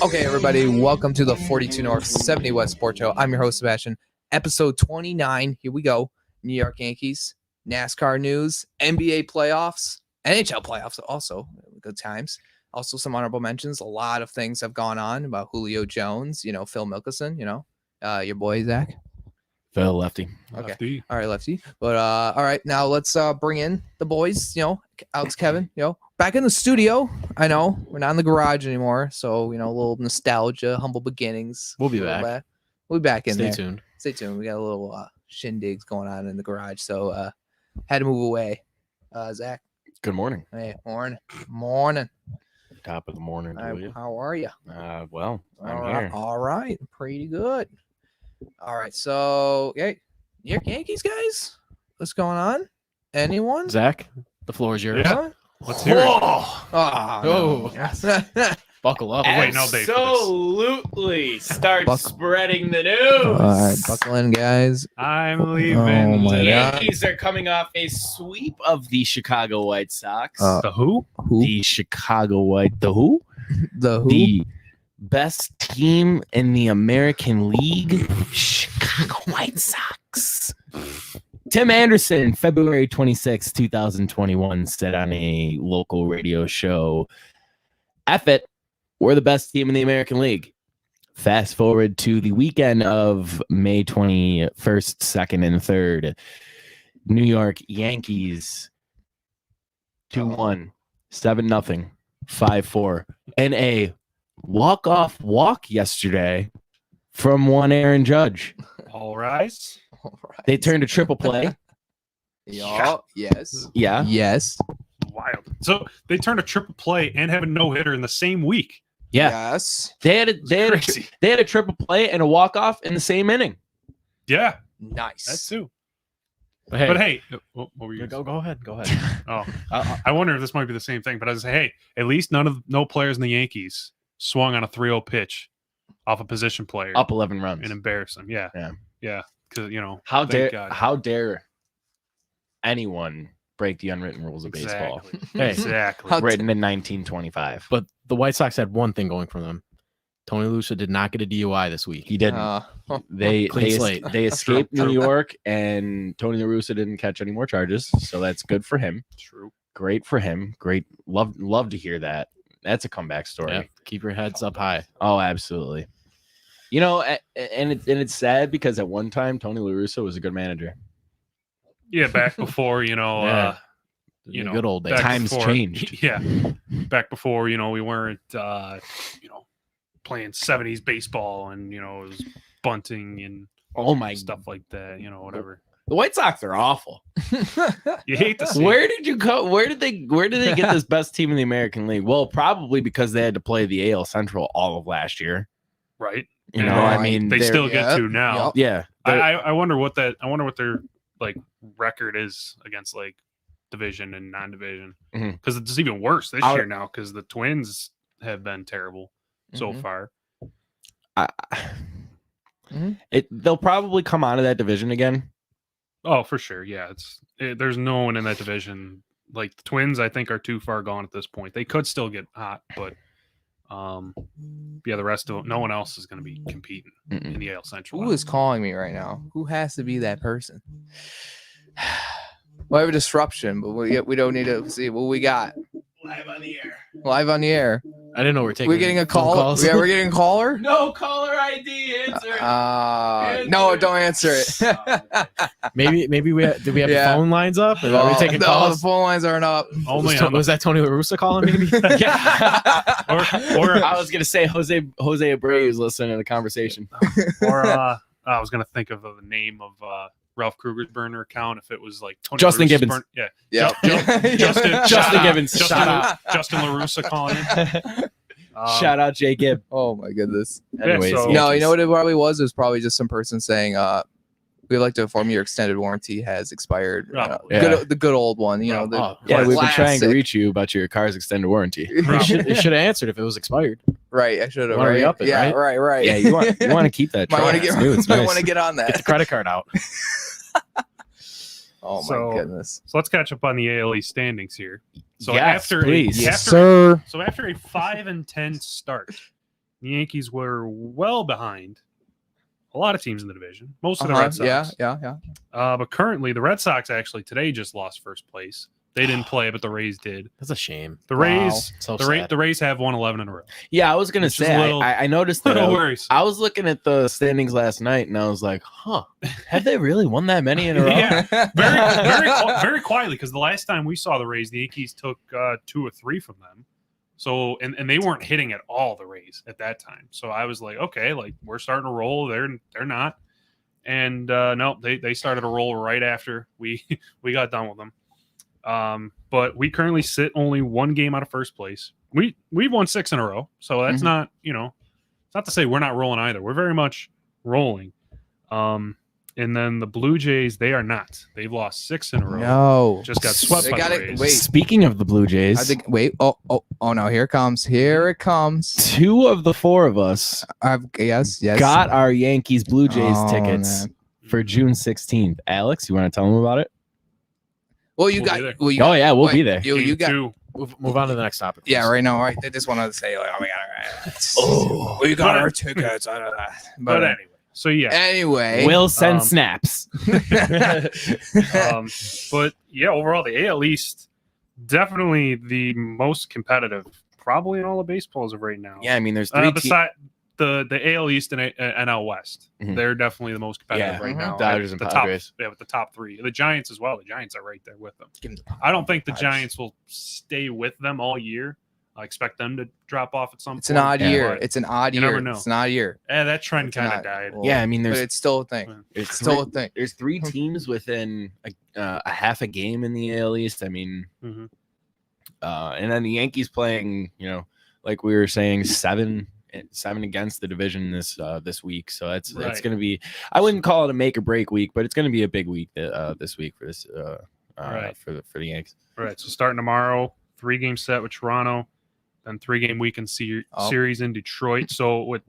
Okay, everybody, welcome to the 42North 78West Sports Show. I'm your host, Sebastian. Episode 29. Here we go. New York Yankees, Nascar news, NBA playoffs, Nhl Playoffs also. Good times. Also some honorable mentions. A lot of things have gone on about Julio Jones, Phil Mickelson, your boy, Zach. Phil, lefty. Okay. Lefty. All right, lefty. But all right, now let's bring in the boys, Alex, Kevin, back in the studio. I know we're not in the garage anymore, so a little nostalgia, humble beginnings. We'll be back. We'll be back in Stay there. tuned. Stay tuned. We got a little shindigs going on in the garage, so had to move away. Zach. Good morning. Hey, morning. Top of the morning to you. How are you? Well, I'm All here. right, all right, pretty good. All right, so New York Yankees guys, what's going on? Anyone? Zach, the floor is yours. Yeah. Let's hear it. Oh, no. Buckle up. Wait, no, Dave, for this. Absolutely. Start Buckle. spreading the news. All right, buckle in, guys. I'm leaving. Oh, my The God. Yankees are coming off a sweep of the Chicago White Sox. The who? Who? The Chicago White. The who? The who? The best team in the American League, Chicago White Sox. Tim Anderson, February 26, 2021, said on a local radio show, F it, we're the best team in the American League. Fast forward to the weekend of May 21st, 2nd, and 3rd. New York Yankees 2-1, 7-0, 5-4, and a walk-off walk yesterday from one Aaron Judge. All rise. All right. They turned a triple play. Yeah. Yes. Yeah. Yes. Wild. So they turned a triple play and have a no-hitter in the same week. Yeah. Yes. They had a triple play and a walk-off in the same inning. Yeah, Nice. that's too. But hey, But hey, what were you go ahead. Go ahead. Oh, I wonder if this might be the same thing. But I was hey, at least no players in the Yankees swung on a 3-0 pitch off a position player Up 11 runs. and embarrass them. Yeah, Yeah. yeah. Because How thank God. dare anyone break the unwritten rules of baseball? Exactly. Hey. Exactly. How- Written in 1925. But the White Sox had one thing going for them. Tony La Russa did not get a DUI this week. He didn't. They Clean slate. escaped True. New York, and Tony La Russa didn't catch any more charges, so that's good for him. True. Great for him. Great. Love to hear that. That's a comeback story. Yeah, keep your heads up high. Oh, absolutely. And it's sad because at one time Tony La Russa was a good manager. Yeah, back before Yeah. you know, Good old days. back Times before- changed. Yeah, back before we weren't playing 70s baseball and it was bunting and Oh my! stuff like that. Whatever. The White Sox are awful. You hate to see. Where did you go? Where did they get this best team in the American League? Well, probably because they had to play the AL Central all of last year. Right. You know, And I mean, they they're- still get Yep, to now. yep. yeah. I wonder what their like record is against like division and non-division Mhm. because it's even worse this I'll- year now because the Twins have been terrible so Mhm. far. They'll probably come out of that division again. Oh, for sure. Yeah, there's no one in that division. Like the Twins, I think are too far gone at this point. They could still get hot, but the rest of no one else is going to be competing Mm-mm. in the AL Central. Who is calling me right now? Who has to be that person? Well, I have a disruption, but we don't need to see what we got Live on the air. live on the air. I didn't know we were taking. We're getting a phone call. calls. Yeah, we're getting a caller. No caller ID. Answer. No, don't answer it. maybe did we have Yeah. the phone lines up? Are we taking no, calls? the phone lines aren't up. Only Was that Tony La Russa calling? Maybe. or I was gonna say Jose Abreu is listening to the conversation. I was going to think of the name of Ralph Kruger's burner account if it was like Tony Justin La Russa's Gibbons. Yeah. Yeah. Justin Gibbons. Justin La Russa calling in. Shout out Jay Gibb. Oh my goodness. Anyways, so- No, you know what it probably was? It was probably just some person saying, we'd like to inform you your extended warranty has expired. Oh, yeah. The good old one, the Oh, Yeah, we've been classic. trying to reach you about your car's extended warranty. You should have answered if it was expired. Right, I should have. Wanna Right? re-up it, Yeah, right? right. Yeah, you want to keep that. Might truck. want to get. It's new, it's Might nice. want to get on Get the that. credit card out. Oh my So- goodness. So let's catch up on the AL East standings here. So Yes, after please. Yes, after sir. So after a 5-10 start, the Yankees were well behind a lot of teams in the division, most of the Red Sox. Yeah. But currently, the Red Sox actually today just lost first place. They didn't play, but the Rays did. That's a shame. The Wow. Rays, So the sad. Rays have won 11 in a row. Yeah, I was gonna Which is say. a little- I noticed that. No worries. I was looking at the standings last night, and I was like, "Huh, have they really won that many in a row?" Yeah. Very quietly, because the last time we saw the Rays, the Yankees took 2 or 3 from them. So and they weren't hitting at all, the Rays, at that time. So I was like, okay, like we're starting to roll. They're not. And no, they started to roll right after we got done with them. But we currently sit only 1 game out of first place. We've won 6 in a row, so that's not, it's not to say we're not rolling either. We're very much rolling. And then the Blue Jays, they are not. They've lost 6 in a row. No. Just got swept They by got the it. Rays. Wait. Speaking of the Blue Jays, I think. Wait. Oh no! Here it comes. Here it comes. 2 of the 4 of us Yes. got our Yankees Blue Jays Oh, tickets man. for June 16th. Alex, you want to tell them about it? Well, you We'll got. be there. Well, you Oh got- yeah, we'll wait, be there. You Game got. 2. Move on to the next topic. Yeah, please. right now, right. They just wanted to say, like, oh, we got it right. Oh. We got But- our tickets. I don't know. But anyway, so yeah. Anyway, Will send Um, snaps. But yeah, overall, the AL East definitely the most competitive, probably in all of baseball as of right now. Yeah, I mean, there's 3 teams. Beside the AL East and NL West, Mhm. they're definitely the most competitive Yeah. right Mhm. now. Dodgers and the Padres. Top, with the top 3. The Giants as well. The Giants are right there with them. Give 'em the I don't think the Padres. Giants will stay with them all year. I expect them to drop off at some it's point. an odd Yeah. year. but, It's an odd you year. never know. It's an odd year. that trend It's kind not- of died. well, Yeah, I mean, but there's it's still a thing. there's It's still a three, thing. there's 3 teams within a half a game in the AL East. I mean, Mhm. and then the Yankees playing, like we were saying, 7 against the division this week. So it's Right. going to be. I wouldn't call it a make or break week, but it's going to be a big week this week for this Right. for the Yankees. All right, so starting tomorrow, 3-game set with Toronto, then 3-game weekend Oh. series in Detroit. So with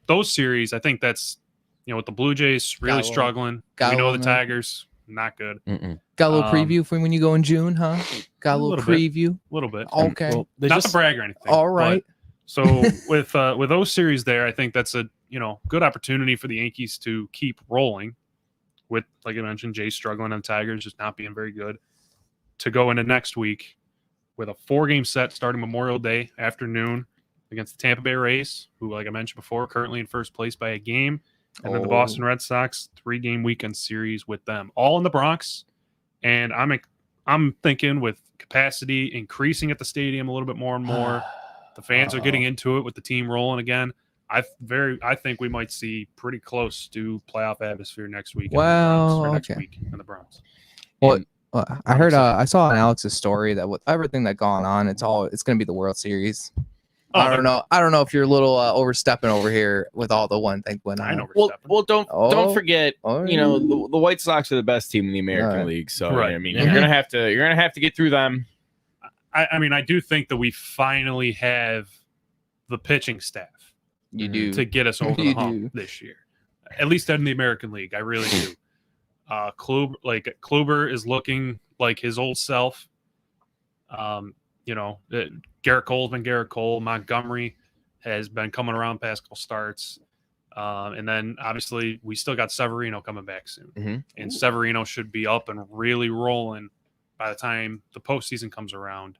those series, I think that's with the Blue Jays really Got a little- struggling. got We a know the little- Tigers not good. Mm-mm. Got a little Um, preview for when you go in June, huh? Got a a little little bit. preview. A little bit. Okay. Well, they Not just to brag or anything. All right. but- so with those series there, I think that's a good opportunity for the Yankees to keep rolling. With, like I mentioned, Jay struggling and Tigers just not being very good. To go into next week with a 4-game set starting Memorial Day afternoon against the Tampa Bay Rays, who, like I mentioned before, currently in first place by a game, and then the Oh. Boston Red Sox 3-game weekend series with them, all in the Bronx. And I'm thinking with capacity increasing at the stadium a little bit more and more. The fans are getting into it with the team rolling again. I think we might see pretty close to playoff atmosphere next week. Next okay. week in the Bronx. Well, And- I heard. I saw on Alex's story that with everything that gone on, it's going to be the World Series. I don't know. I don't know if you're a little overstepping over here with all the one thing went I on. know. Well, don't Oh. forget. Oh, The White Sox are the best team in the American Right. League. So Right. I mean, Mhm. you're gonna have to get through them. I mean, I do think that we finally have the pitching staff you do. to get us over the You hump do. this year, at least in the American League. I really do. Kluber is looking like his old self. Garrett Cole's been Garrett Cole. Montgomery has been coming around past couple starts. And then obviously we still got Severino coming back soon. Mhm. And Severino should be up and really rolling by the time the postseason comes around.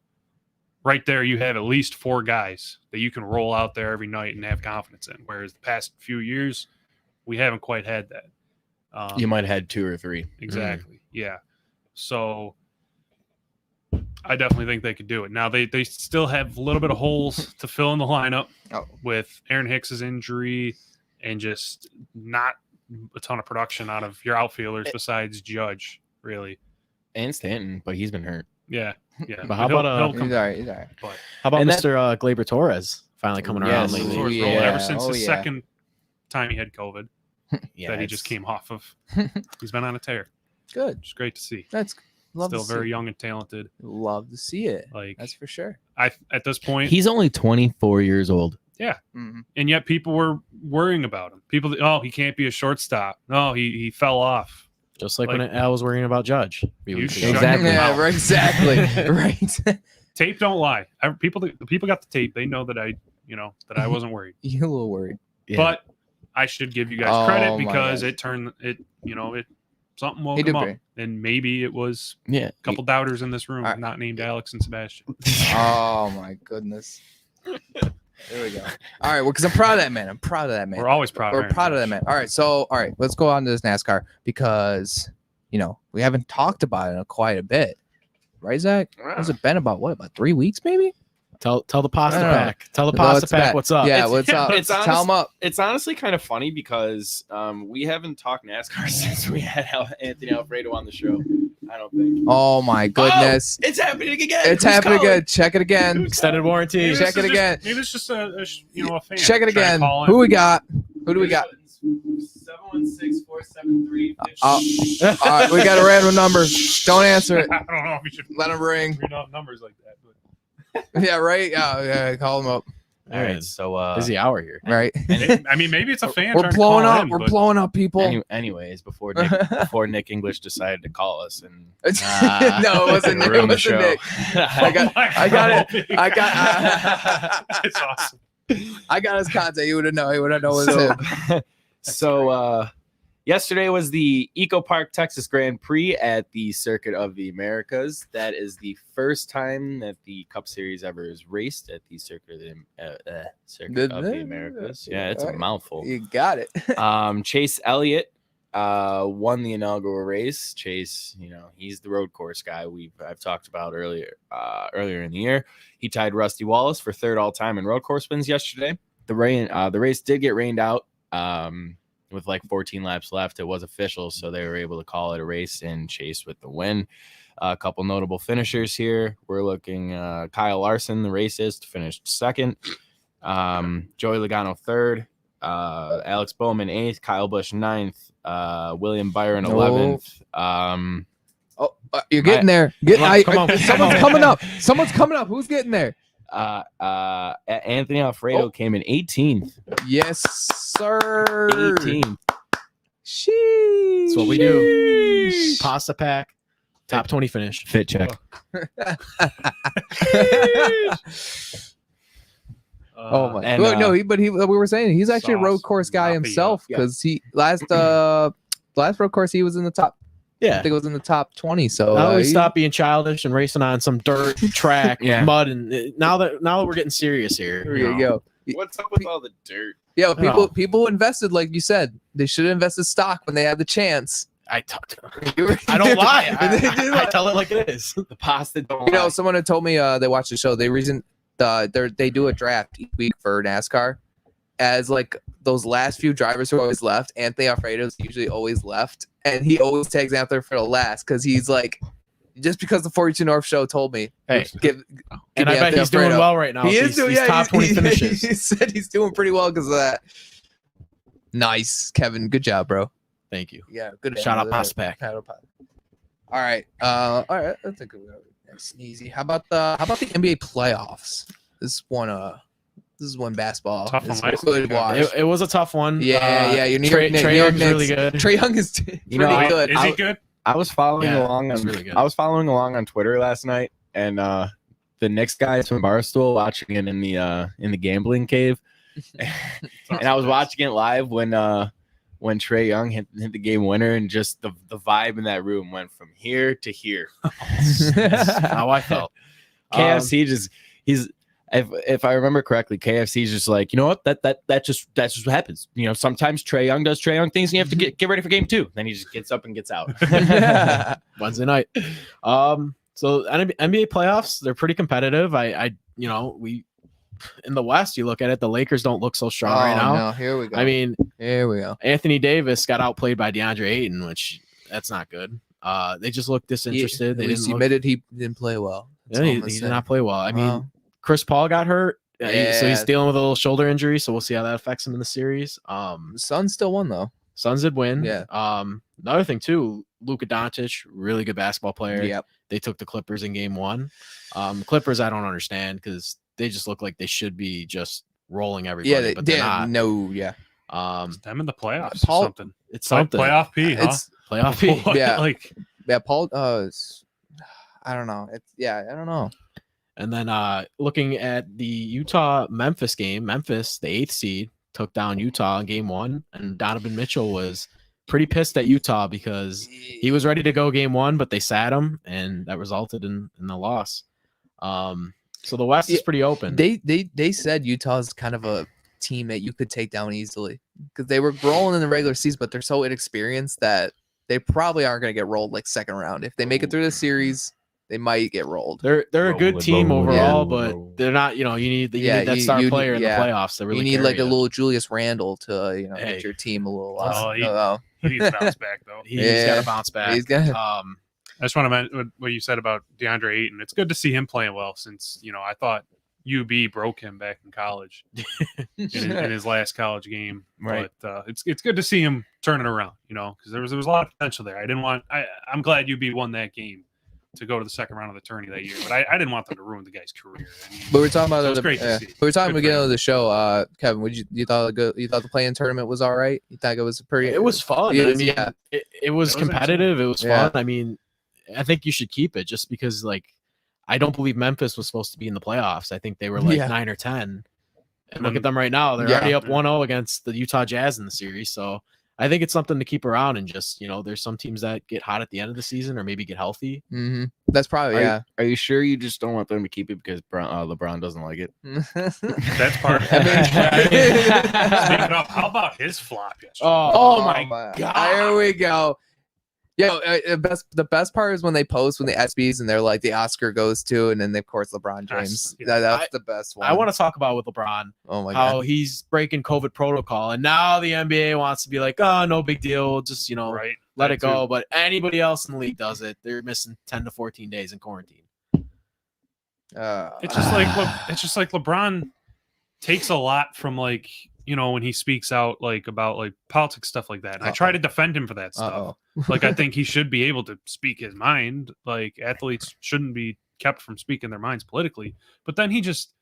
Right there, you have at least 4 guys that you can roll out there every night and have confidence in. Whereas the past few years, we haven't quite had that. You might have had 2 or 3. Exactly. Yeah. So I definitely think they could do it. Now they still have a little bit of holes to fill in the lineup with Aaron Hicks's injury and just not a ton of production out of your outfielders besides Judge, really. And Stanton, but he's been hurt. Yeah. Yeah. But how about, He's all right. He's all right. but how about And that- Mr. Gleyber Torres finally coming around Yes. lately? Torres yeah. rolling ever since Oh, his yeah. second time he had COVID Yeah, that he just came off of. He's been on a tear. Good. It's great to see. That's love Still to very see. young and talented. Love to see it. Like That's for sure. at this point, He's only 24 years old. Mhm. and yet people were worrying about him. People, he can't be a shortstop. No, he fell off. Just like, Like- when Al was worrying about Judge. a few You weeks shut ago. Exactly. Yeah, right, exactly. Right. Tape don't lie. The people got the tape. They know that that I wasn't worried. You're a little worried. Yeah. But I should give you guys Oh, credit my because God. it turned it. It something He woke did him up, great. and maybe it was Yeah. a couple doubters in this room, All right. not named Alex and Sebastian. Oh my goodness. There we go. All right, well, because I'm proud of that man. We're always proud. We're proud of that man. All right, let's go on to this NASCAR because we haven't talked about it in quite a bit, right, Zach? Has it been about 3 weeks, maybe? Tell the pasta I don't know. pack. Tell the No, pasta it's pack back. what's up. Yeah, what's up? it's Tell honest- him up. It's honestly kind of funny because we haven't talked NASCAR since we had Anthony Alfredo on the show. I don't think. Oh my goodness. It's happening again. It's Who's happening calling? again. Check it again. Extended warranty. Maybe Check this it is again. Maybe it's just a fan. Check it trying to again. call in. Who we got? Who do we got? 716-473. All right, we got a random number. Don't answer it. I don't know if you should Let him ring. read out numbers like that. But Yeah, right. Yeah, call him up. All right, so Busy hour here. Right. I mean, maybe it's a fan. We're trying to blowing call up. in, We're but blowing up, people. anyways, before Nick English decided to call us and No, it wasn't Nick. It ruin the wasn't show. Nick. I got it. I got. It's awesome. I got his contact. You would have known. He would have known it was him. So yesterday was the Eco Park Texas Grand Prix at the Circuit of the Americas. That is the first time that the Cup Series ever is raced at the Circuit of the Americas. Yeah, it's a mouthful. You got it. Chase Elliott won the inaugural race. Chase, he's the road course guy I've talked about earlier in the year. He tied Rusty Wallace for third all time in road course wins yesterday. The race did get rained out with like 14 laps left. It was official, so they were able to call it a race and Chase with the win. A couple notable finishers here. We're looking Kyle Larson, the racist, finished second. Joey Logano third. Alex Bowman 8th, Kyle Busch 9th, William Byron 11th. You're getting there. Come on. Someone's coming up. Someone's coming up. Who's getting there? Anthony Alfredo came in 18th. Yes, sir. 18th. Sheesh. That's what we do. Pasta pack. Top 20 finish. Fit check. Oh my! And, well, no, we were saying he's actually a road Sauce, course guy Lafayette. himself because he last road course he was in the top. I Yeah. think it was in the top 20. So Now that we he- stop being childish and racing on some dirt track, Yeah. mud, and now that we're getting serious here. There you go. What's up with all the dirt? Yeah, Oh. people invested like you said. They should have invested stock when they had the chance. I don't lie. They did I lie. tell it like it is. The pasta don't lie. Someone had told me they watched the show. They do a draft each week for NASCAR. As like those last few drivers who always left, Anthony Alfredo's usually always left, and he always tags Anthony for the last because he's like, just because the 42 North show told me. Hey, Give and me I bet Anthony he's doing Alfredo. well right now. He with is these, doing these top 20 finishes. He said he's doing pretty well because of that. Nice, Kevin. Good job, bro. Thank you. Yeah, good. Shout out Pasta Pack. All right. All right. That's a good one. Nice and easy. How about the NBA playoffs? This is one basketball. Tough is one last good week, watch. It was a tough one. Yeah. Your New York Knicks. Trey New York Young's really Knicks. good. Trey Young is pretty good. Is he good? I was following Yeah, along. it's really good. I was following along on Twitter last night, and the Knicks guys from Barstool watching it in the gambling cave, and I was watching it live when Trey Young hit the game winner, and just the vibe in that room went from here to here. That's how I felt. KFC if I remember correctly, KFC's just like, you know what, that's just what happens. Sometimes Trey Young does Trey Young things, and you have to get ready for game 2. Then he just gets up and gets out. Wednesday night. So NBA playoffs, they're pretty competitive. We in the West, you look at it, the Lakers don't look so strong right now. No, here we go. I mean, here we go. Anthony Davis got outplayed by DeAndre Ayton, which that's not good. They just looked disinterested. They didn't admitted he didn't play well. Yeah, he did not play well. I mean, Wow. Chris Paul got hurt, so Yeah. he's dealing with a little shoulder injury. So we'll see how that affects him in the series. Suns still won though. Suns did win. Yeah. Another thing too, Luka Doncic, really good basketball player. Yep. They took the Clippers in game 1. Clippers, I don't understand because they just look like they should be just rolling everybody, Yeah, but they're not. No, yeah. It's them in the playoffs. Paul- or something. It's something. Playoff P, huh? It's Playoff P. What? Yeah. Like yeah. Paul. I don't know. I don't know. And then looking at the Utah-Memphis game, Memphis, the 8th seed, took down Utah in game 1, and Donovan Mitchell was pretty pissed at Utah because he was ready to go game 1, but they sat him, and that resulted in the loss. So the West is pretty open. They said Utah's kind of a team that you could take down easily because they were rolling in the regular season, but they're so inexperienced that they probably aren't going to get rolled like second round. If they make it through the series, they might get rolled. They're a good team overall, but they're not. You need that star player in the playoffs. That really you need like a little Julius Randle to get your team a little. He needs to bounce back though. He's got to bounce back. He's got. I just want to mention what you said about DeAndre Ayton. It's good to see him playing well since I thought UB broke him back in college in his last college game. Right. But it's good to see him turning around. Because there was a lot of potential there. I'm glad UB won that game to go to the second round of the tourney that year, but I didn't want them to ruin the guy's career. But we're talking about it was great to see. We were talking at the beginning of the show. Kevin, you thought the play-in tournament was all right? You think it was pretty? It was fun. It was competitive. It was fun. I mean, I think you should keep it just because, I don't believe Memphis was supposed to be in the playoffs. I think they were 9 or 10. And look at them right now. They're already up 1-0 against the Utah Jazz in the series. So I think it's something to keep around and just, there's some teams that get hot at the end of the season or maybe get healthy. Mm-hmm. That's probably, Are you sure you just don't want them to keep it because LeBron doesn't like it? That's part of it. Speaking of, how about his flop yesterday? Oh my God. Here we go. The best part is when they post when the SBs and they're like the Oscar goes to, and then of course LeBron James. That's the best one. I want to talk about with LeBron. Oh my how God. He's breaking COVID protocol, and now the NBA wants to be like, oh, no big deal, just let it go. But anybody else in the league does it. They're missing 10 to 14 days in quarantine. It's just like LeBron takes a lot from when he speaks out about politics, stuff like that. And I try to defend him for that stuff. I think he should be able to speak his mind. Athletes shouldn't be kept from speaking their minds politically. But then he just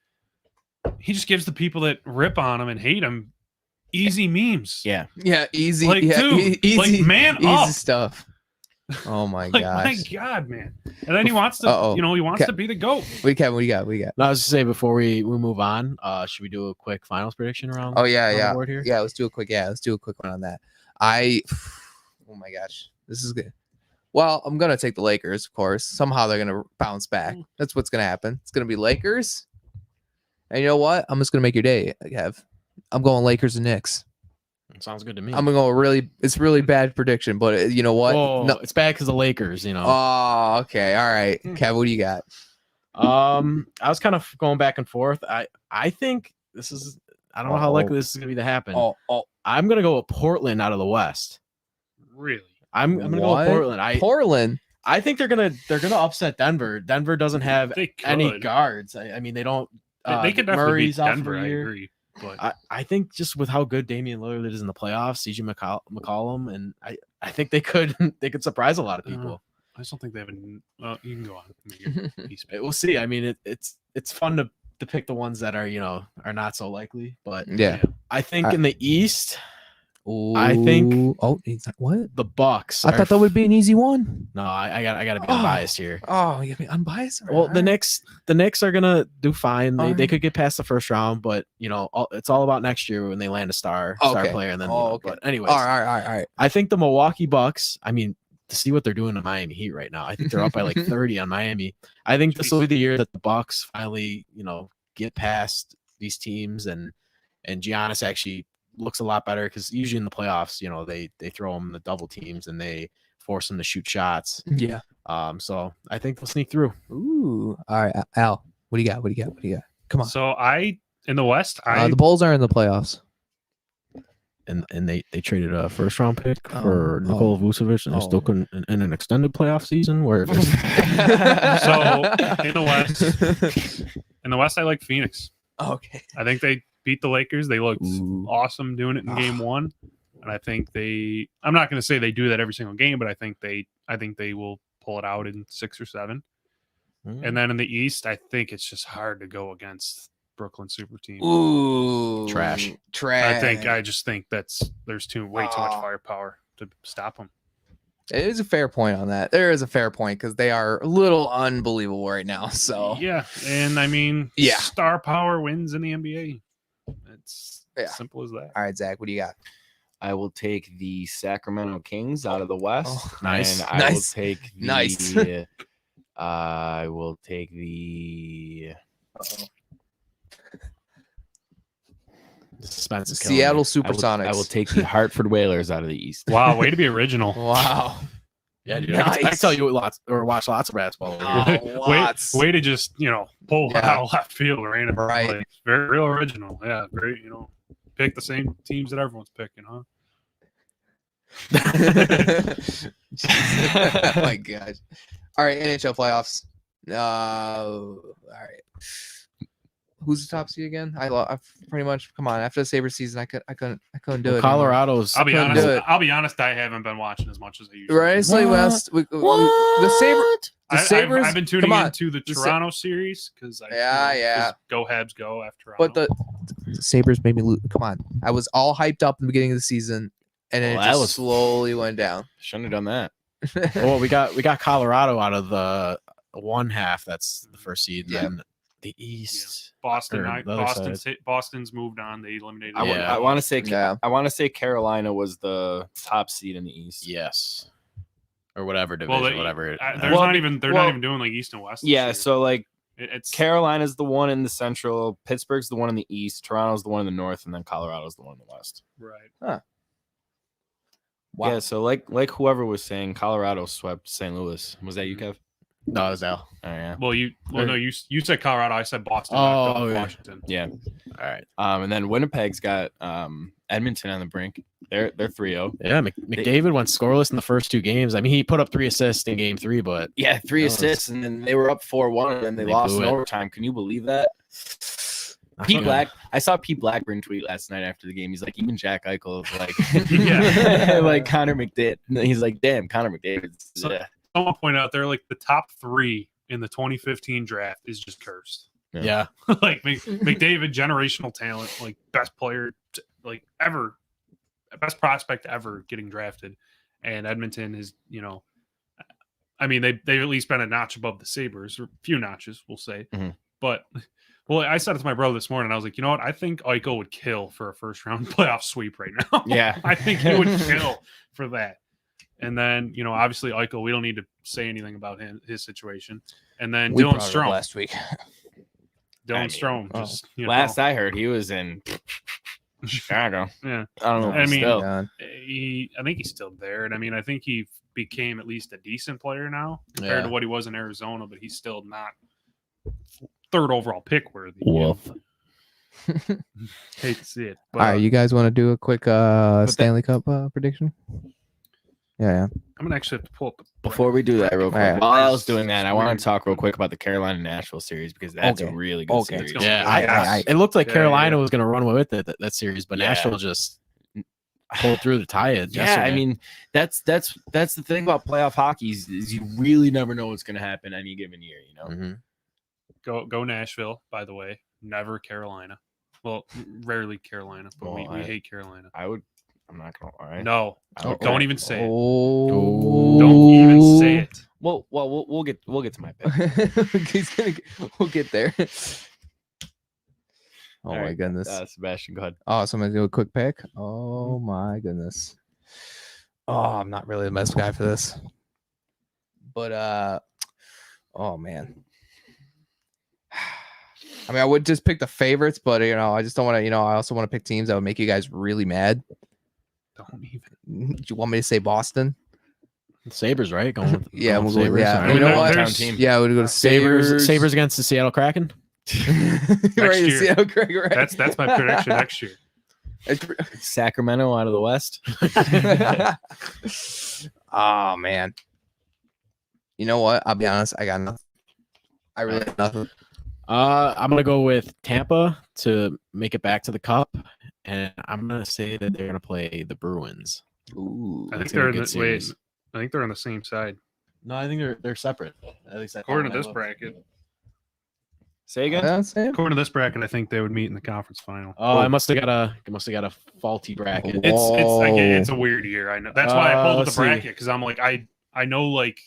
gives the people that rip on him and hate him easy memes. Yeah, easy. Dude, easy, man easy up. stuff. Oh my gosh. My God, man. And then he wants to, he wants to be the GOAT. What do you got? No, I was to say before we move on, should we do a quick finals prediction around? Oh yeah. The board here? Yeah, let's do a quick one on that. Oh my gosh, this is good. Well, I'm gonna take the Lakers, of course. Somehow they're gonna bounce back. That's what's gonna happen. It's gonna be Lakers. And you know what? I'm just gonna make your day, Kev. I'm going Lakers and Knicks. Sounds good to me. I'm gonna go it's really bad prediction, but you know what? Oh, no, it's bad because the Lakers, Oh, okay. All right. Kev, what do you got? I was kind of going back and forth. I think this is, I don't know how likely this is gonna be to happen. I'm gonna go with Portland out of the West. Really? I'm gonna go with Portland. Portland. I think they're gonna upset Denver. Denver doesn't have any guards. I mean, they don't. They could definitely Murray's beat out Denver. for a I year. agree. But I think just with how good Damian Lillard is in the playoffs, CJ McCollum, and I think they could surprise a lot of people. I just don't think they have you can go on. We'll see. I mean, it's fun to pick the ones that are are not so likely, but yeah. I think in the East, Ooh. I think what the Bucks. I thought that would be an easy one. No, I gotta be unbiased here. Oh, you mean unbiased? Well, the Knicks are gonna do fine. They could get past the first round, but it's all about next year when they land a star player, and then. But anyways, all right. I think the Milwaukee Bucks. I mean, to see what they're doing to Miami Heat right now, I think they're up by 30 on Miami. I think this will be the year that the Bucks finally, get past these teams, and Giannis actually looks a lot better because usually in the playoffs, they throw him the double teams and they force him to shoot shots. Yeah. So I think they'll sneak through. Ooh. All right, Al. What do you got? Come on. So in the West, the Bulls are in the playoffs. And they traded a first round pick for Nikola Vucevic, and they still couldn't in an extended playoff season where. So in the West, I like Phoenix. Okay. I think they beat the Lakers. They looked awesome doing it in game one, and I think I'm not going to say they do that every single game, but I think they will pull it out in 6 or 7. And then in the East, I think it's just hard to go against Brooklyn super team. Ooh, trash. I just think there's way too much firepower to stop them. It is a fair point on that. There is a fair point because they are a little unbelievable right now. So yeah, and I mean, Yeah. star power wins in the NBA. It's Yeah. simple as that. all right, Zach, what do you got? I will take the Sacramento Kings out of the West. Oh, nice. And I Nice. will take the. Nice. I will take the. The suspense is killing Seattle me. Supersonics. I will take the Hartford Whalers out of the East. Wow, way to be original. Wow. Yeah, dude. Nice. I can tell you watch lots of basketball. Oh, lots. way to just pull Yeah. out of left field random. Right. Like, very real original. Yeah, very pick the same teams that everyone's picking, huh? Oh my gosh. All right, NHL playoffs. All right. Who's the top seed again? I pretty much come on. After the Sabres season, I couldn't do it. Colorado's. I'll be couldn't honest. do it. I'll be honest. I haven't been watching as much as I usually. Right, do. Slay West. The Sabres. I've been tuning come on. into the Toronto series because Yeah. Go Habs go after. But the Sabres made me lose. Come on, I was all hyped up in the beginning of the season, and then Well, it that just was- slowly went down. Shouldn't have done that. Well, we got Colorado out of the one half. That's the first seed. Yeah. Then the East. Boston. Or the other side. Boston's moved on. They eliminated. Yeah. I want to say. Yeah. I want to say Carolina was the top seed in the East. Yes. Or whatever division, Well, whatever. they're Well, not even. They're not even doing like East and West. this Yeah. year. So like It's Carolina's the one in the Central, Pittsburgh's the one in the East, Toronto's the one in the North, and then Colorado's the one in the West. right. Wow. Yeah. So like whoever was saying, Colorado swept St. Louis. Was that you, Kev? No, it was Al. Oh yeah. Well, no, you said Colorado. I said Boston. Oh, knocked off yeah. Washington. Yeah. All right. And then Winnipeg's got Edmonton on the brink. They're 3-0. Yeah, McDavid went scoreless in the first two games. I mean, he put up 3 assists in game 3, but Yeah, 3 That was- assists, and then they were up 4-1, and then they lost blew in it. overtime. Can you believe that? Pete Black. I saw Pete Blackburn tweet last night after the game. He's like, even Jack Eichel is like, Yeah. like Connor McDavid. He's like, damn, Connor McDavid. So- Yeah. Someone point out they're like the top 3 in the 2015 draft is just cursed. yeah. Like McDavid, generational talent, like best player, like ever, best prospect ever getting drafted, and Edmonton is, I mean they've at least been a notch above the Sabres, or a few notches, we'll say. Mhm. But well, I said it to my brother this morning. I was like, you know what? I think Eichel would kill for a first round playoff sweep right now. Yeah. I think he would kill for that. And then obviously Eichel, we don't need to say anything about his situation. And then We Dylan brought it up Strome. last week. Dylan I Strome. oh. Just Last I heard, he was in Chicago. yeah. I don't know. If I he's mean, still. God. I think he's still there, and I mean, I think he became at least a decent player now compared Yeah. to what he was in Arizona, but he's still not third overall pick worthy. Wolf. Hate to see it. But, All right, you guys want to do a quick Stanley Cup prediction? Yeah. I'm gonna actually have to pull up. Before we do that, real quick, Alright. while I was doing that, I want to talk real quick about the Carolina Nashville series because that's Okay. a really good Okay. series. It's Yeah, gonna be- it looked like Yeah, Carolina yeah. was going to run with it that series, but Yeah. Nashville just pulled through to tie it. Yeah, I yesterday. mean that's the thing about playoff hockey is you really never know what's going to happen any given year. You know, Mhm. Go Nashville. By the way, never Carolina. Well, rarely Carolina, but Well, we hate Carolina. I'm not gonna. All right. No, Okay. don't even say it. Oh. Don't even say it. Well, we'll get to my pick. We'll get there. Oh All my right, goodness. Sebastian, go ahead. Oh, so I'm gonna do a quick pick. Oh my goodness. Oh, I'm not really the best guy for this. But oh man. I mean, I would just pick the favorites, but I just don't want to, I also want to pick teams that would make you guys really mad. Don't even. Do you want me to say Boston? Sabres, right? Going with, Yeah, going with we'll go with- Sabres. yeah. All You right. know There- what? there's- Team. Yeah, we'll go to Sabres, Sabres. against the Seattle Kraken. Right, year. Seattle Kraken, right? That's my prediction next year. Sacramento out of the West. Oh man. You know what? I'll be honest. I got nothing. I really have nothing. I'm gonna go with Tampa to make it back to the Cup, and I'm gonna say that they're gonna play the Bruins. Ooh. I think It's gonna they're be in a good the wait. series. I think they're on the same side. No, I think they're separate. At least According to this bracket. Say again. According to this bracket, I think they would meet in the conference final. Oh, I must have got a faulty bracket. It's a weird year. I know. That's why I pulled up the let's see. bracket because I'm like I know like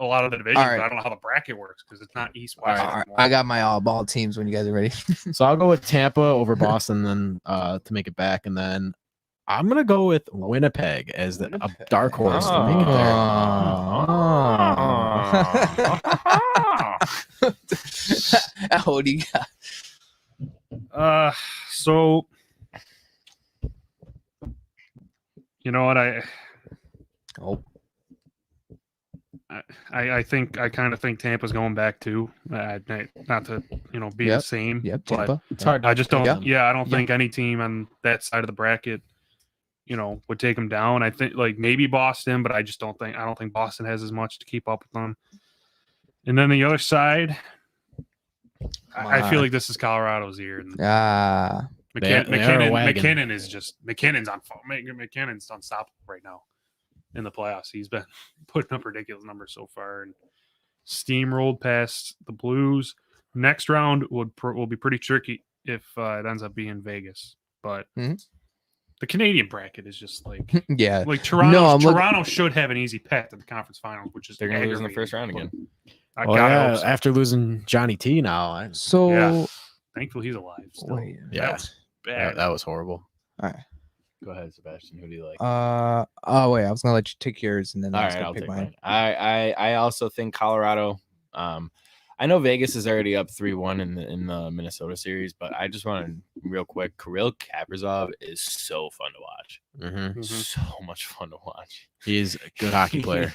a lot of the divisions, All right. but I don't know how the bracket works because it's not East West. All right, anymore. I got my all ball teams when you guys are ready. So I'll go with Tampa over Boston, then to make it back, and then I'm gonna go with Winnipeg as a dark horse to make it there. What do you got? So you know what I kind of think Tampa's going back too. Not to be the same. Yep, but Tampa. It's hard. I just don't. Yeah. I don't think any team on that side of the bracket, would take them down. I think like maybe Boston, but I don't think Boston has as much to keep up with them. And then the other side, I feel like this is Colorado's year. And McKinnon's on fire. McKinnon's unstoppable right now in the playoffs. He's been putting up ridiculous numbers so far and steamrolled past the Blues. Next round will be pretty tricky if it ends up being Vegas, but the Canadian bracket is just like like Toronto. Toronto should have an easy path to the conference finals, which is They're going to lose in the first round again. After losing Johnny T now. Thankfully he's alive still. That was horrible. All right. Go ahead, Sebastian. Who do you like? I was gonna let you take yours and then I'll take mine. I also think Colorado. I know Vegas is already up 3-1 in the Minnesota series, but I just want to real quick. Kirill Kaprizov is so fun to watch. So much fun to watch. He's a good hockey player.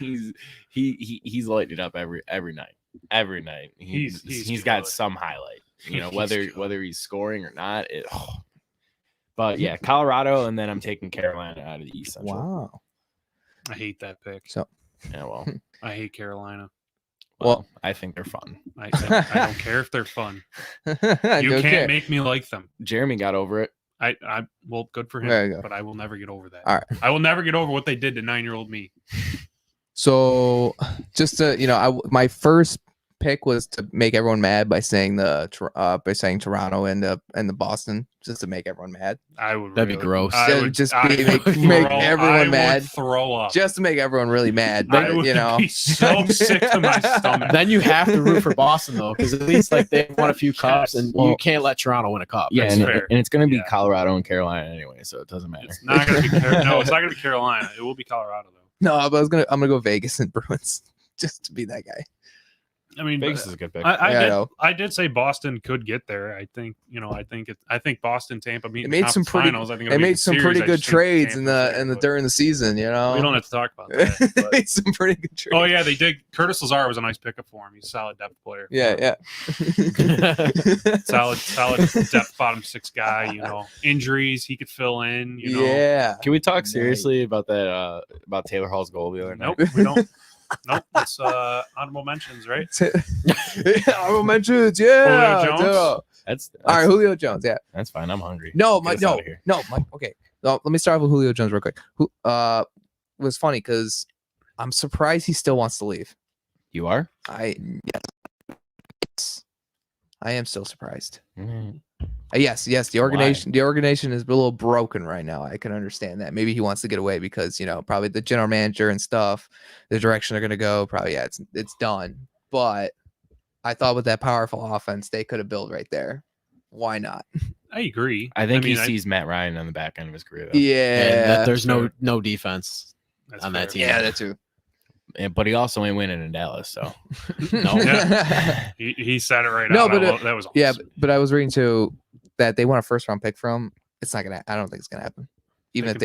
he's lighting it up every night. Every night he's got some highlight. Whether he's scoring or not. But yeah, Colorado, and then I'm taking Carolina out of the East Central. Wow. I hate that pick. So I hate Carolina. Well, I think they're fun. I don't care if they're fun. You can't make me like them. Jeremy got over it. Well, good for him. There you go. But I will never get over that. All right. I will never get over what they did to 9-year-old me. So just to my first pick was to make everyone mad by saying Toronto and the Boston, just to make everyone mad. That'd be gross. Make everyone mad. Throw up just to make everyone really mad. I would be so sick to my stomach. Then you have to root for Boston though, because at least like they won a few cups, and you can't let Toronto win a cup. Yeah, and it's going to be Colorado and Carolina anyway, so it doesn't matter. It's not going to be no, it's not going to be Carolina. It will be Colorado though. No, but I'm gonna go Vegas and Bruins just to be that guy. I mean, Vegas is a good pick. I did say Boston could get there. I think I think Boston, Tampa meet. It made some pretty. Finals. I think they made some pretty good trades in the during the season. We don't have to talk about that. They made some pretty good trades. Oh yeah, they did. Curtis Lazar was a nice pickup for him. He's a solid depth player. Yeah. solid depth bottom six guy. Injuries he could fill in. Yeah. Can we talk seriously about that? About Taylor Hall's goal the other night? Nope, we don't. Nope, it's honorable mentions, right? Honorable mentions, yeah. Julio Jones? That's all right. Julio Jones, yeah. That's fine. I'm hungry. Okay. Let me start with Julio Jones real quick. Who was funny because I'm surprised he still wants to leave. You are? Yes. I am still surprised. Mm-hmm. Yes. The organization is a little broken right now. I can understand that. Maybe he wants to get away because probably the general manager and stuff, the direction they're gonna go. Probably it's done. But I thought with that powerful offense, they could have built right there. Why not? I agree. I think he sees Matt Ryan on the back end of his career. Though. Yeah, there's no defense on that team. Yeah, that too. But he also ain't winning in Dallas, so no. Yeah. He said it right now. But that was awesome. Yeah, but I was reading too that they want a first round pick from. It's not gonna. I don't think it's gonna happen. Even if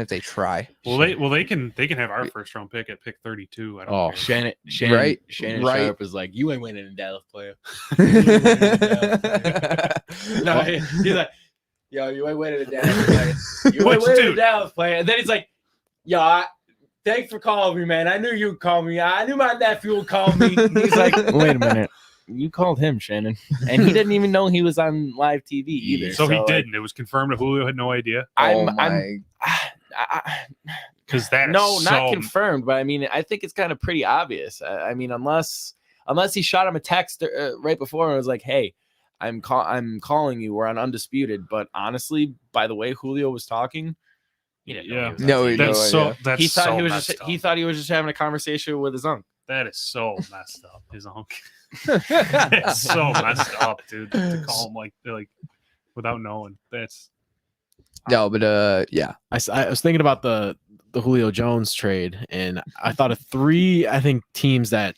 they try. Well, they can have our first round pick at pick 32. I don't care. Shannon right? Sharp is like, you ain't winning in Dallas, player. No, he's like, yo, you ain't winning in Dallas, player. You ain't winning in Dallas, player. And then he's like, yo, thanks for calling me, man. I knew you'd call me. I knew my nephew would call me. He's like, wait a minute. You called him, Shannon. And he didn't even know he was on live TV either. So he didn't. It was confirmed that Julio had no idea. Because that not confirmed, but I mean, I think it's kind of pretty obvious. I mean, unless unless he shot him a text right before and was like, "Hey, I'm calling you. We're on Undisputed." But honestly, by the way Julio was talking, he didn't know he was on No, TV. That's He thought so he was messed just up. he thought he was just having a conversation with his uncle. That is so messed up. His uncle. It's so messed up, dude. To call him like without knowing. That's No, but yeah. I was thinking about the Julio Jones trade, and I thought of 3, I think, teams that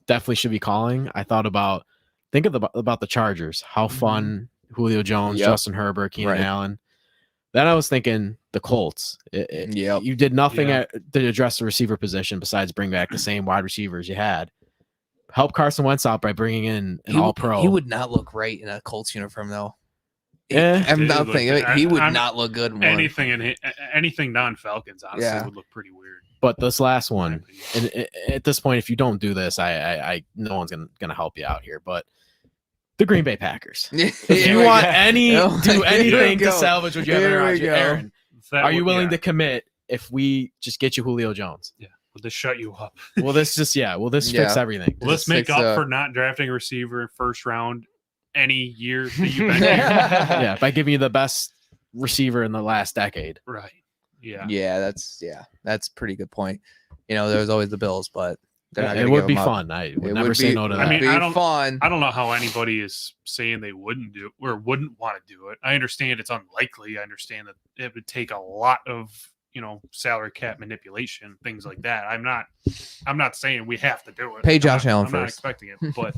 definitely should be calling. I thought about about the Chargers. How fun Julio Jones, Yep. Justin Herbert, Keenan Right. Allen. Then I was thinking the Colts. Yep. You did nothing Yeah. to address the receiver position besides bring back the same wide receivers you had. Help Carson Wentz out by bringing in an all-pro. He would not look right in a Colts uniform, though. Yeah. I'm Dude, not like, thinking he would I'm- not look good in one. anything non-Falcons honestly Yeah. would look pretty weird. But this last in my one, opinion. and at this point, if you don't do this, I no one's gonna help you out here. But the Green Bay Packers. If you want do anything to salvage what you have in Here we Aaron, go. Aaron, That are you would- willing yeah, to commit if we just get you Julio Jones? Would this shut you up? Will this fix everything? Will this Just make fix, up for not drafting a receiver in first round any year that you've been here? Yeah, by giving you the best receiver in the last decade. Right. Yeah. Yeah, that's a pretty good point. You know, there's always the Bills, but they're not It gonna would give be them up. fun. I would It never would say be- no to it that. I mean, would be I don't- fun. I don't know how anybody is saying they wouldn't do or wouldn't want to do it. I understand it's unlikely. I understand that it would take a lot of, salary cap manipulation, things like that. I'm not saying we have to do it. Pay Josh I'm Allen not first. expecting it, but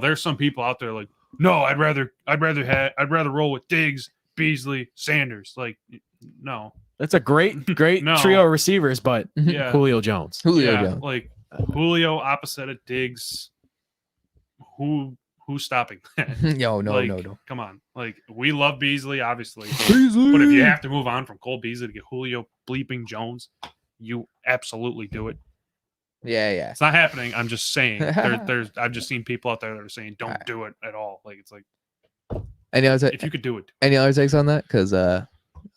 there's some people out there like, no, I'd rather roll with Diggs, Beasley, Sanders. Like, no, That's a great No. trio of receivers, but yeah, Julio Jones. Julio yeah, Jones. like Julio opposite of Diggs. Who's stopping that? No. Come on. Like, we love Beasley, obviously. Beasley. But if you have to move on from Cole Beasley to get Julio bleeping Jones, you absolutely do it. Yeah. It's not happening. I'm just saying. I've just seen people out there that are saying don't do it at all. Like, it's like, Any other if you could do it. any other takes on that? Because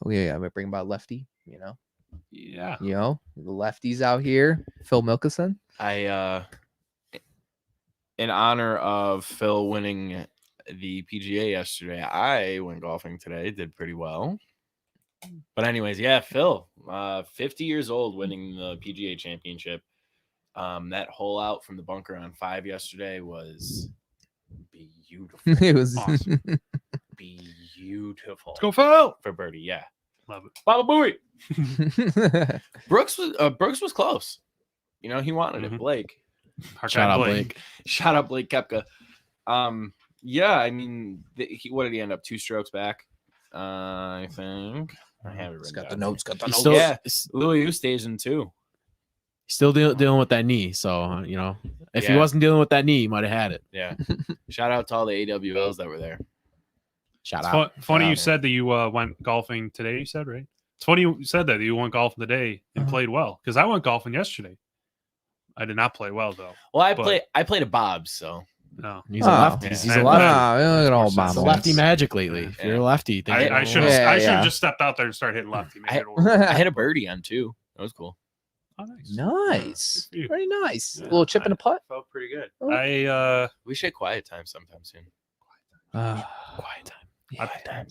we bring about lefty. Yeah. The lefties out here. Phil Mickelson. I in honor of Phil winning the PGA yesterday, I went golfing today, did pretty well. But anyways, yeah, Phil, 50 years old, winning the PGA championship. That hole out from the bunker on 5 yesterday was beautiful. It was Awesome. Beautiful. Let's go, Phil. For birdie, yeah. Love it. Baba Booey. Brooks was close. He wanted it. Mhm. Blake. Shout out Blake. Shout out Blake Koepka. Yeah, I mean, what did he end up? 2 strokes back, I think. I have it It's written got the down. notes. Got the He's notes. still, Yeah. he's Louis stays in 2. still dealing with that knee. So, if he Yeah. wasn't dealing with that knee, he might have had it. Yeah. Shout out to all the AWLs that were there. Shout It's out. funny Shout you out. said that you went golfing today, you said, right? It's funny you said that you went golfing today and played well, because I went golfing yesterday. I did not play well, though. Well, I But- played a Bob's, so No. He's a lefty. yeah. He's And- a lefty. Look at all He's a He's a bombs. lefty magic lately. If you're a lefty, think I about should it. have Yeah. just stepped out there and started hitting lefty. Maybe I it would've worked. I had a birdie on 2. That was cool. Oh, nice. Nice. Good for you. Very nice. Yeah, A little chip in the putt. Felt pretty good. Oh. I We should have quiet time sometime soon. Quiet time.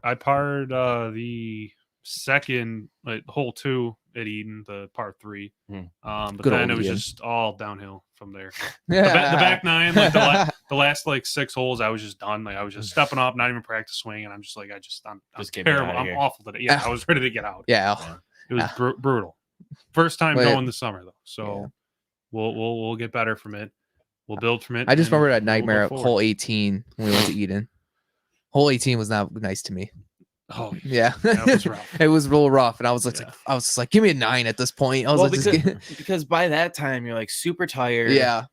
I parred the second hole 2 at Eden, the par 3. Hmm. But Good then old it was Ian. just all downhill from there. The back 9, like the last 6 holes, I was just done. Like, I was just stepping up, not even practice swing, and I'm just like, I'm Just get me terrible. outta I'm here. awful today. Yeah, I was ready to get out. Yeah. It was brutal. First time But- going this summer though, so Yeah. we'll get better from it. We'll build from it. I just and remember that we'll go nightmare at forward. hole 18 when we went to Eden. Hole 18 was not nice to me. Oh, Yeah. that was rough. It was real rough. And I was like, Yeah. give me a 9 at this point. I was Well, like, just because by that time you're like super tired. yeah.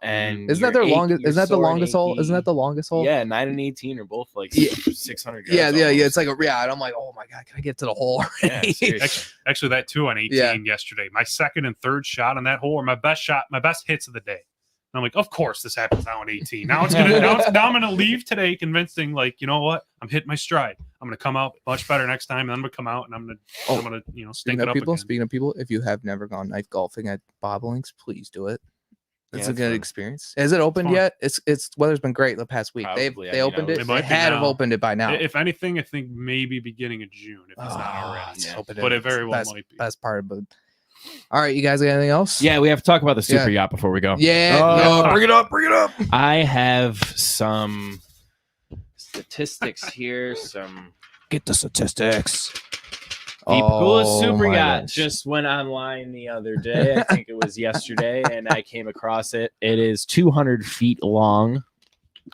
And Isn't that their longest? Isn't that the longest hole? Isn't that the longest hole? Yeah, 9 and 18 are both like Yeah. 600 Yeah, yards. yeah. almost. It's like and I'm like, oh my god, can I get to the hole Yeah, already? seriously. Actually, that 2 on 18 Yeah. yesterday. My second and third shot on that hole are my best hits of the day. And I'm like, of course this happens now on 18. Now I'm gonna leave today convincing, like, you know what? I'm hitting my stride. I'm gonna come out much better next time, and I'm gonna come out and I'm gonna stink Speaking it of up people, again. speaking of people, if you have never gone knife golfing at Bob Links, please do it. It's Yeah, a good fun. experience. Has it opened fun. yet? It's weather's been great the past week. Probably, They opened it. It might They be had have now. opened it by now. If anything, I think maybe beginning of June, if it's not already. Let's Yeah. hope it But is. it very well best, might be. Best part of it. All right, you guys got anything else? Yeah, we have to talk about the super Yeah. yacht before we go. Yeah. Oh, no, bring it up. Bring it up. I have some statistics here. Some Get the statistics. The Pagula Super my Yacht gosh. just went online the other day. I think it was yesterday, and I came across it. It is 200 feet long.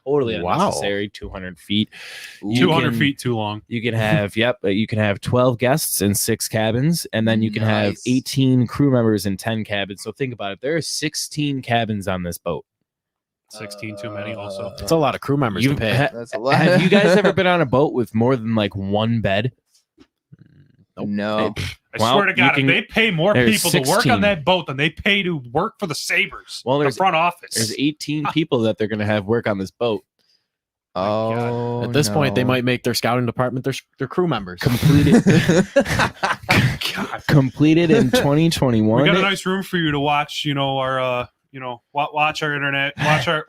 Totally Wow. unnecessary. 200 feet. You 200 can- feet too long. You can have you can have 12 guests in 6 cabins, and then you can have Nice. 18 crew members in 10 cabins. So think about it. There are 16 cabins on this boat. 16 too many. Also, It's a lot of crew members to You- pay. ha- That's a lot. Have you guys ever been on a boat with more than like one bed? No. I Well, swear to God, you if can- they pay more there's people to work 16. on that boat than they pay to work for the Sabres, Well, the there's- front office. There's 18 people that they're going to have work on this boat. Oh. At this point, they no. might make their scouting department their crew members. Completed God. completed in We 2021. got a nice room for you to watch. Our watch our internet, watch our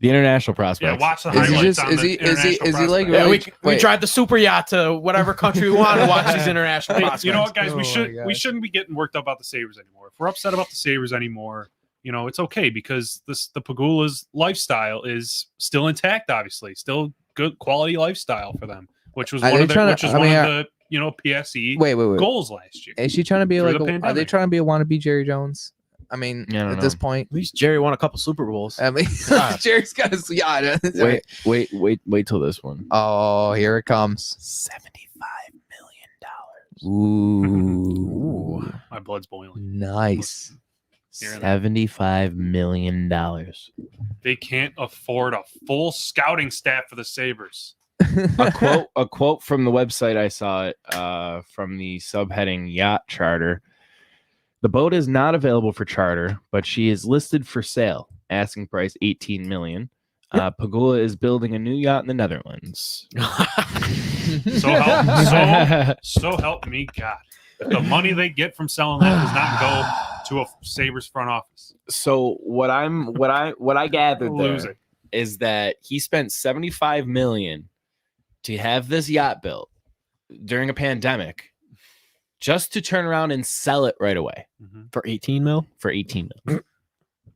The international prospects. watch the Is he highlights just- on is the he- is he- international is he like prospects. really- we Wait. drive the super yacht to whatever country we want to watch these international Hey, prospects. you know what, guys? Oh We my gosh. shouldn't be getting worked up about the Sabres anymore. If we're upset about the Sabres anymore, it's okay because the Pagula's lifestyle is still intact. Obviously, still good quality lifestyle for them, which was Are one they of the trying to- which is I one mean, of the PSE wait. goals last year. Is she trying to be Through like? the Are they pandemic. trying to be a wannabe Jerry Jones? I mean, I don't at this know. point, At least Jerry won a couple Super Bowls. I mean, God. Jerry's got his yacht. Wait till this one. Oh, here it comes. $75 million. Ooh, My blood's boiling. nice. Hearing that. $75 million. They can't afford a full scouting staff for the Sabres. A quote from the website I saw it from the subheading Yacht Charter. The boat is not available for charter, but she is listed for sale. Asking price $18 million. Pagula is building a new yacht in the Netherlands. So help me God. The money they get from selling that does not go to a Sabres front office. So what I gathered Lose there it. is that he spent $75 million to have this yacht built during a pandemic, just to turn around and sell it right away For 18 mil? for $18 million.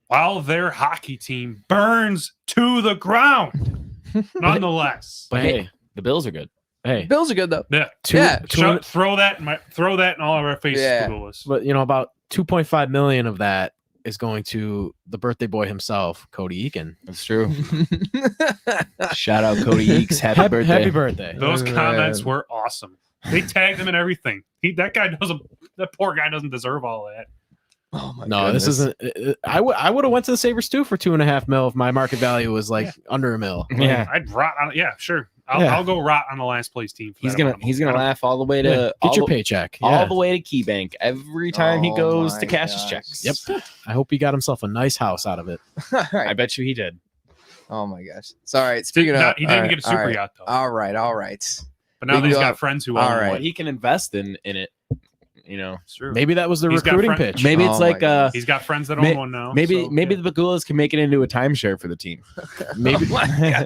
While their hockey team burns to the ground, nonetheless. But hey, The Bills are good. hey, Bills are good though. Yeah, Yeah. throw that in all of our faces, Yeah. Pagulas. but about 2.5 million of that is going to the birthday boy himself, Cody Eakin. That's true. Shout out Cody Eakes. Happy birthday. Happy birthday. Those Man. comments were awesome. They tagged him in everything. That poor guy doesn't deserve all that. Oh my No, goodness. this isn't. I would have went to the Sabres too for 2.5 mil if my market value was like under a mil. Yeah. I'd rot on it. Yeah, sure. Yeah. I'll go rot on the last place team. For He's that gonna amount of he's money. gonna laugh all the way to Yeah, all, get your the, paycheck. all Yeah. the way to KeyBank every time he Oh goes my to cash his gosh. checks. Yep. I hope he got himself a nice house out of it. All I right. bet you he did. Oh my gosh. So, all right. Speaking No, of, he didn't all right, get a super all right, yacht though. All right. But now we that he's can go got up. friends who All own right. one. He can invest in it. You know, It's true. Maybe that was the He's got recruiting friend- pitch. maybe Oh it's my like goodness. He's got friends that May- own one now. maybe so, maybe yeah. the Pagulas can make it into a timeshare for the team. Maybe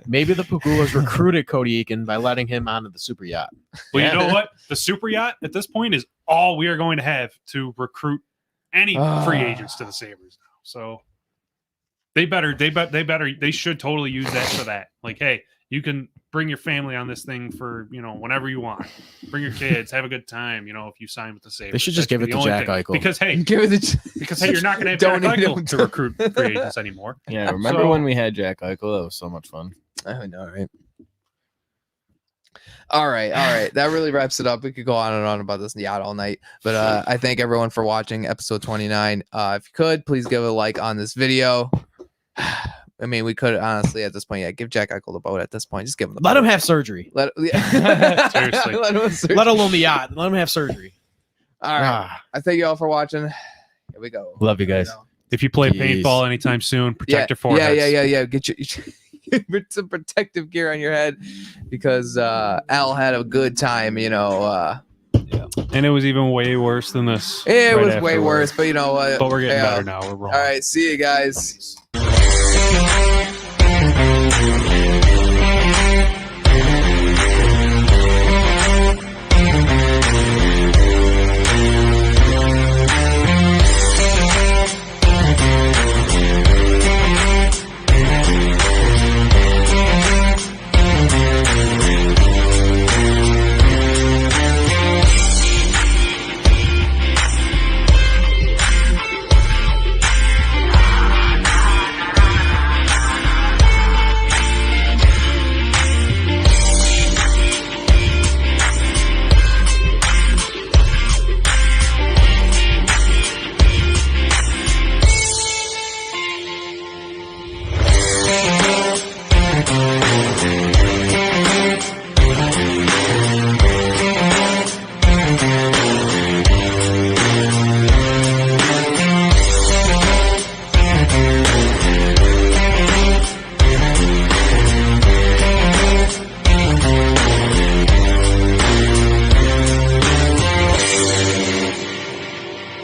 maybe the Pagulas recruited Cody Eakin by letting him onto the super yacht. Well, Yeah. you know what? The super yacht at this point is all we are going to have to recruit any free agents to the Sabres now. So they should totally use that for that. Like, hey, you can bring your family on this thing for whenever you want. Bring your kids, have a good time. If you sign with the Sabres, They should just give it the to only Jack thing. Eichel. because hey, Give it the. you're not going to have Don't Jack need Eichel him to to- recruit free agents anymore. Yeah, remember So- when we had Jack Eichel? That was so much fun. I know, right? All right. That really wraps it up. We could go on and on about this yacht all night, but I thank everyone for watching episode 29. If you could, please give a like on this video. I mean, we could honestly at this point, give Jack Eichel the boat at this point. Just give him the Let boat. him have surgery. Let Seriously. let him have Let alone the yacht. Let him have surgery. All right. Ah. I thank you all for watching. Here we go. Love you guys. If you play Jeez. paintball anytime soon, protect your foreheads. Yeah. Get your some protective gear on your head because Al had a good time, And it was even way worse than this. It right was way afterwards. worse, but you know what? But we're getting Yeah. better now. We're wrong. All right, see you guys.